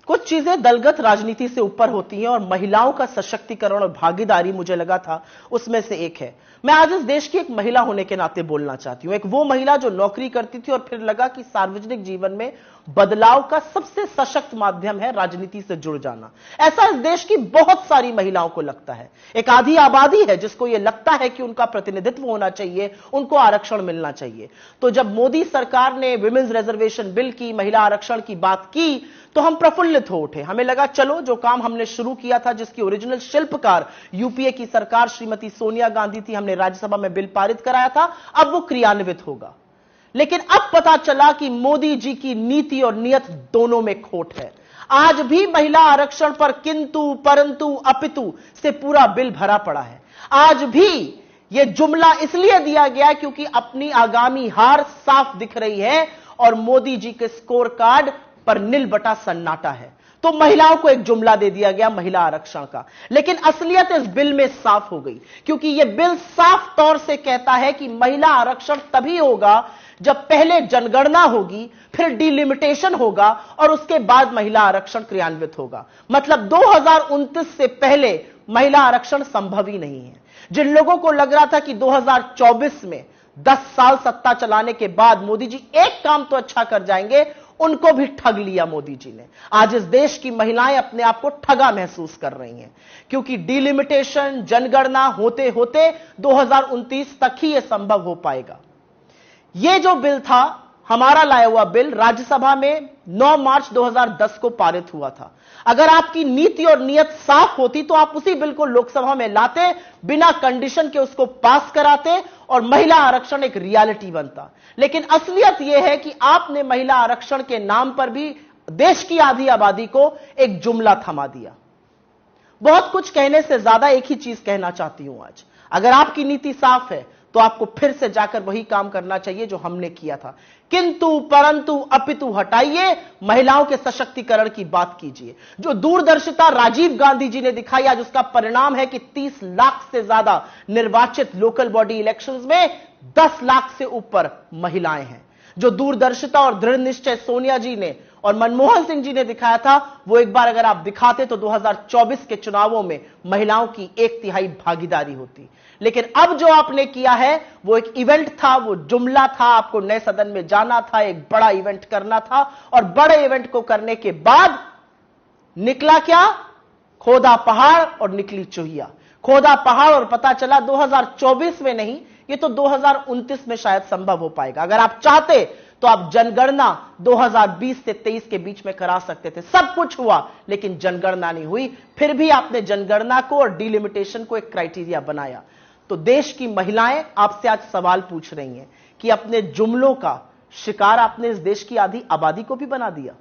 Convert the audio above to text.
कुछ चीजें दलगत राजनीति से ऊपर होती हैं और महिलाओं का सशक्तिकरण और भागीदारी मुझे लगा था उसमें से एक है। मैं आज इस देश की एक महिला होने के नाते बोलना चाहती हूं, एक वो महिला जो नौकरी करती थी और फिर लगा कि सार्वजनिक जीवन में बदलाव का सबसे सशक्त माध्यम है राजनीति से जुड़ जाना। ऐसा इस देश की बहुत सारी महिलाओं को लगता है। एक आधी आबादी है जिसको यह लगता है कि उनका प्रतिनिधित्व होना चाहिए, उनको आरक्षण मिलना चाहिए। तो जब मोदी सरकार ने विमेंस रिजर्वेशन बिल की, महिला आरक्षण की बात की, तो हम प्रफुल्लित हो उठे। हमें लगा चलो जो काम हमने शुरू किया था, जिसकी ओरिजिनल शिल्पकार यूपीए की सरकार श्रीमती सोनिया गांधी थी, हमने राज्यसभा में बिल पारित कराया था, अब वो क्रियान्वित होगा। लेकिन अब पता चला कि मोदी जी की नीति और नियत दोनों में खोट है। आज भी महिला आरक्षण पर किंतु परंतु अपितु से पूरा बिल भरा पड़ा है। आज भी यह जुमला इसलिए दिया गया क्योंकि अपनी आगामी हार साफ दिख रही है और मोदी जी के स्कोर कार्ड पर नील बटा सन्नाटा है। तो महिलाओं को एक जुमला दे दिया गया महिला आरक्षण का, लेकिन असलियत इस बिल में साफ हो गई, क्योंकि यह बिल साफ तौर से कहता है कि महिला आरक्षण तभी होगा जब पहले जनगणना होगी, फिर डिलिमिटेशन होगा और उसके बाद महिला आरक्षण क्रियान्वित होगा। मतलब 2029 से पहले महिला आरक्षण संभव ही नहीं है। जिन लोगों को लग रहा था कि 2024 में 10 साल सत्ता चलाने के बाद मोदी जी एक काम तो अच्छा कर जाएंगे, उनको भी ठग लिया मोदी जी ने। आज इस देश की महिलाएं अपने आप को ठगा महसूस कर रही हैं, क्योंकि डिलिमिटेशन, जनगणना होते होते 2029 तक ही यह संभव हो पाएगा। यह जो बिल था, हमारा लाया हुआ बिल, राज्यसभा में 9 मार्च 2010 को पारित हुआ था। अगर आपकी नीति और नियत साफ होती तो आप उसी बिल को लोकसभा में लाते, बिना कंडीशन के उसको पास कराते और महिला आरक्षण एक रियलिटी बनता। लेकिन असलियत यह है कि आपने महिला आरक्षण के नाम पर भी देश की आधी आबादी को एक जुमला थमा दिया। बहुत कुछ कहने से ज्यादा एक ही चीज कहना चाहती हूं आज। अगर आपकी नीति साफ है तो आपको फिर से जाकर वही काम करना चाहिए जो हमने किया था। किंतु परंतु अपितु हटाइए, महिलाओं के सशक्तिकरण की बात कीजिए। जो दूरदर्शिता राजीव गांधी जी ने दिखाई, आज उसका परिणाम है कि 30 लाख से ज्यादा निर्वाचित लोकल बॉडी इलेक्शंस में 10 लाख से ऊपर महिलाएं हैं। जो दूरदर्शिता और दृढ़ निश्चय सोनिया जी ने और मनमोहन सिंह जी ने दिखाया था, वो एक बार अगर आप दिखाते तो 2024 के चुनावों में महिलाओं की 1/3 भागीदारी होती। लेकिन अब जो आपने किया है वो एक इवेंट था, वो जुमला था। आपको नए सदन में जाना था, एक बड़ा इवेंट करना था और बड़े इवेंट को करने के बाद निकला क्या? खोदा पहाड़ और निकली चूहिया। खोदा पहाड़ और पता चला 2024 में नहीं, ये तो 2029 में शायद संभव हो पाएगा। अगर आप चाहते तो आप जनगणना 2020 से 23 के बीच में करा सकते थे। सब कुछ हुआ लेकिन जनगणना नहीं हुई। फिर भी आपने जनगणना को और डिलिमिटेशन को एक क्राइटेरिया बनाया। तो देश की महिलाएं आपसे आज सवाल पूछ रही हैं कि अपने जुमलों का शिकार आपने इस देश की आधी आबादी को भी बना दिया।